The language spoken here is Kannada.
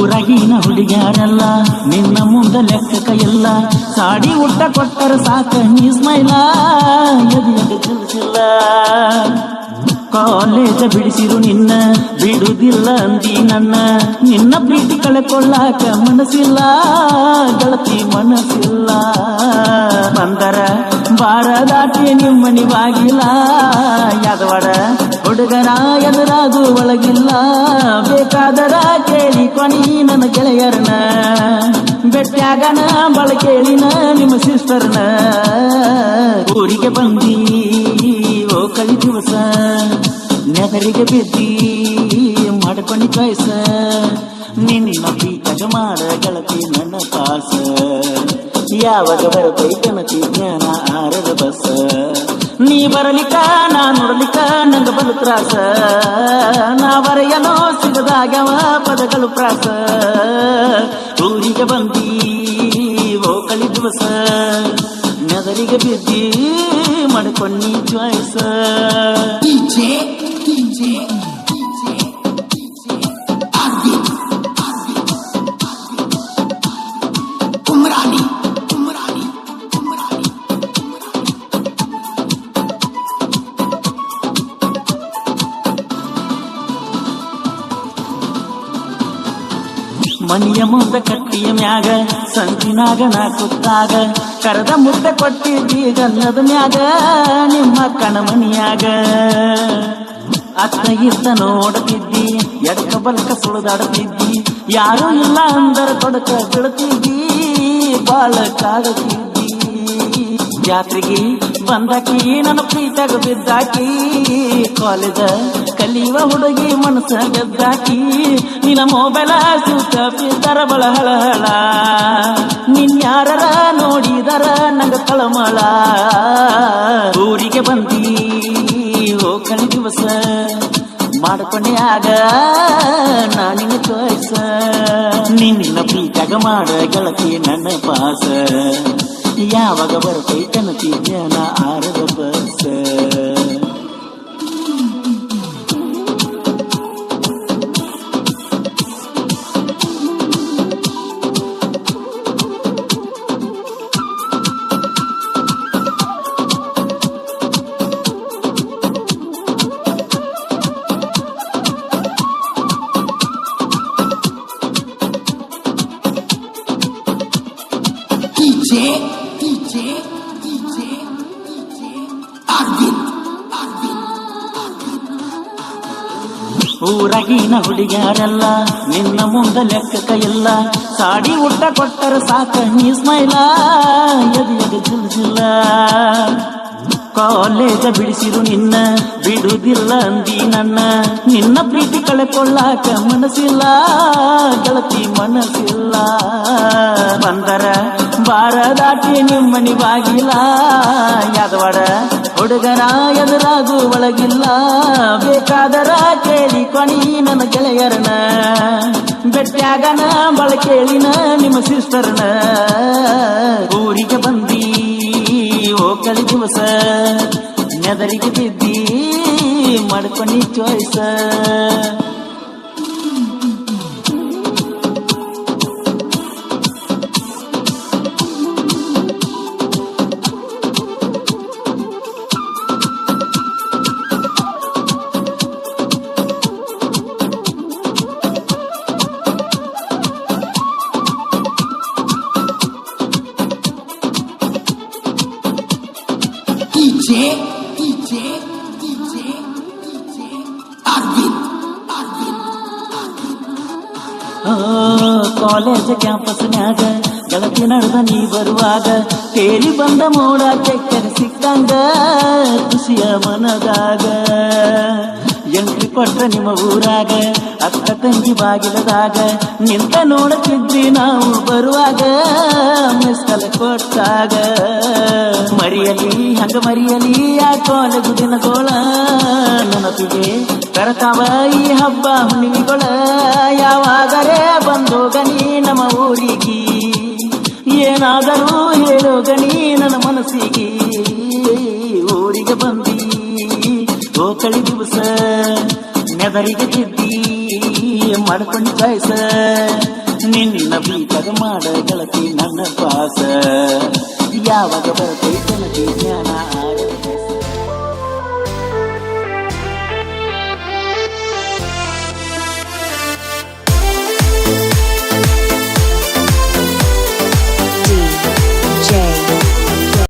ಊರಾಗಿನ ಹುಡುಗ್ಯಾರೆಲ್ಲ ನಿನ್ನ ಮುಂದ ಲೆಕ್ಕಕ ಎಲ್ಲ ಸಾಡಿ ಊಟ ಕೊಟ್ಟರ ಸಾಕ ನೀ ಸ್ಮೈಲ ಎದೆಯದು ತಿಳಿಸಿಲ್ಲ ಕಾಲೇಜ ಬಿಡಿಸಿರು ನಿನ್ನ ಬಿಡುವುದಿಲ್ಲ ಅಂದಿ ನಿನ್ನ ಪ್ರೀತಿ ಕಳೆಕೊಳ್ಳಾಕ ಮನಸ್ಸಿಲ್ಲ ಗೆಳತಿ ಮನಸ್ಸಿಲ್ಲ ಬಂದರ ಬಾರ ದಾಟಿ ನಿಮ್ಮನಿ ಬಾಗಿಲ್ಲ ಯಾದವಾಡ ಹುಡುಗರ ಎದುರಾದು ಒಳಗಿಲ್ಲ ಬೇಕಾದರ ಕೇಳಿ ಕೊನಿ ನನ್ನ ಗೆಳೆಯರನ ಬೆಟ್ಟ್ಯಾಗನ ಬಳ ಕೇಳಿನ ನಿಮ್ಮ ಸಿಸ್ಟರ್ನ ಊರಿಗೆ ಬಂದಿ ಓ ಕಳಿ ದಿವಸ ನೆದರಿಗೆ ಬಿದ್ದಿ ಮಾಡ್ಕೊಂಡು ಚಾಯ್ಸ ನಿನ್ನ ಪೀಠಗ ಮಾಡ ಗೆಳತಿ ನನ್ನ ಪಾಸ ಯಾವಾಗ ಬರಬೇಕನತಿ ಜ್ಞಾನ ಆರದ ಬಸ್ ನೀ ಬರಲಿಕ್ಕ ನಾ ನೋಡಲಿಕ್ಕ ನಂಗ ಬಲು ತ್ರಾಸ ನಾ ಬರೆಯಲೋ ಸಿಗದಾಗವ ಪದಗಳು ಪ್ರಾಸ ಊರಿಗೆ ಬಂದಿ ಓ ಕಳಿ ದಿವಸ ನೆದರಿಗೆ ಬಿದ್ದಿ ಮಾಡ್ಕೊಂಡಿ ಚಾಯ್ಸ ಮನಿಯ ಮುಂದ ಕಟ್ಟಿಯ ಮ್ಯಾಗ ಸಂತಿನಾಗ ನಾ ಕುತ್ತಾಗ ಕರದ ಮುದ್ದೆ ಕೊಟ್ಟಿದ್ದಿ ಗಲ್ಲದ ಮ್ಯಾಗ ನಿಮ್ಮ ಕಣ ಮನಿಯಾಗ ಅತ್ತ ಇತ್ತ ನೋಡುತ್ತಿದ್ದಿ ಎಡಕ ಬಲ್ಕ ಸುಳಿದಾಡುತ್ತಿದ್ದಿ ಯಾರೂ ಇಲ್ಲ ಅಂದರ ತೊಡಕ ಬೀಳುತ್ತಿದ್ದಿ ಬಾಳ ಕಾಡುತ್ತಿದ್ದಿ ಜಾತ್ರೆಗೆ ಬಂದಾಕಿ ನನ್ನ ಪ್ರೀತಾಗ ಬಿದ್ದಾಕಿ ಕಾಲೇಜ ಕಲಿಯುವ ಹುಡುಗಿ ಮನಸ್ಸ ಗೆದ್ದಾಕಿ ನಿನ್ನ ಮೊಬೈಲ ಸೂತ ಬಿದ್ದರ ಬಳ ಹಳಹಳ ನಿನ್ಯಾರ ನೋಡಿದರ ನಂಗ ತಳಮಳ ಊರಿಗೆ ಬಂದಿ ಓ ಕಳಿ ದಿವಸ ಮಾಡ್ಕೊಂಡ್ಯಾಗ ನಾನಿನ ಚಾಯ್ಸ ನಿನ್ನ ಪ್ರೀತಾಗ ಮಾಡ ಗೆಳತಿ ನನ್ನ ಪಾಸ ಯಾವಾಗ ಬರ್ತೈತನತಿ ಜನ ಆರದ ಬಸ್ ಊರಾಗಿನ ಹುಡುಗ್ಯಾರೆಲ್ಲ ನಿನ್ನ ಮುಂದ ಲೆಕ್ಕಕ ಎಲ್ಲ ಸಾಡಿ ಊಟ ಕೊಟ್ಟರ ಸಾಕ ನೀ ಸ್ಮೈಲ ಎದೆಯದು ತಿಳಿಸಿಲ್ಲ ಕಾಲೇಜ ಬಿಡಿಸಿರು ನಿನ್ನ ಬಿಡುವುದಿಲ್ಲ ಅಂದಿ ನಿನ್ನ ಪ್ರೀತಿ ಕಳೆಕೊಳ್ಳಾಕ ಮನಸ್ಸಿಲ್ಲ ಗೆಳತಿ ಮನಸ್ಸಿಲ್ಲ ಬಂದರ ಬಾರ ದಾಟಿ ನಿಮ್ಮನಿ ಬಾಗಿಲ ಯಾದವಾಡ ಹುಡುಗರ ಎದುರಾದು ಒಳಗಿಲ್ಲ ಬೇಕಾದರ ಕೇಳಿ ಕೊನಿ ನನ್ನ ಗೆಳೆಯರನ ಬೆಟ್ಟ್ಯಾಗನ ಬಳ ಕೇಳಿನ ನಿಮ್ಮ ಸಿಸ್ಟರ್ನ ಊರಿಗೆ ಬಂದಿ ಓ ಕಳಿ ದಿವಸ ನೆದರಿಗೆ ಬಿದ್ದಿ ಮಾಡ್ಕೊಂಡಿ ಚಾಯ್ಸ ಕಾಲೇಜ್ ಕ್ಯಾಂಪಸ್ನ್ಯಾಗ ಗೆಳತಿ ನಡೆದ ನೀ ಬರುವಾಗ ತೇಲಿ ಬಂದ ಮೋಡ ಕೆಕ್ಕರೆ ಸಿಕ್ಕಂಗ ಖುಷಿಯ ಮನದಾಗ ಎಂಟ್ರಿ ಕೊಟ್ಟ ನಿಮ್ಮ ಊರಾಗ ಅಕ್ಕ ತಂಗಿ ಬಾಗಿಲದಾಗ ನಿಂತ ನೋಡುತ್ತಿದ್ವಿ ನಾವು ಬರುವಾಗ ಮಿಸ್ಕಲ್ ಕೊಟ್ಟಾಗ ಮರಿಯಲಿ ಹಂಗ ಮರಿಯಲಿ ಆ ಕಾಲೇಜು ದಿನಗೋಳ ನೆನಪಿಗೆ ಕರತಾವ ಈ ಹಬ್ಬ ಹುಣ್ಣಿಮೆಗಳ ಯಾವಾಗರೇ ಬಂದು ಗನಿ ನಮ್ಮ ಊರಿಗೆ ಏನಾದರೂ ಹೇಳೋ ಗನಿ ನನ್ನ ಮನಸ್ಸಿಗೆ ಊರಿಗೆ ಬಂದಿ ಓ ಕಳಿ ದಿವಸ ನೆದರಿಗೆ ತಿದ್ದಿ ಮಾಡ್ಕೊಂಡು ಚಾಯ್ಸ ಪ್ರೀತದ ಮಾಡ ಗೆಳತಿ ನನ್ನ ಪಾಸ ಯಾವಾಗ ಬರ್ತೈತನತಿ ಜ್ಞಾನ ಆಗ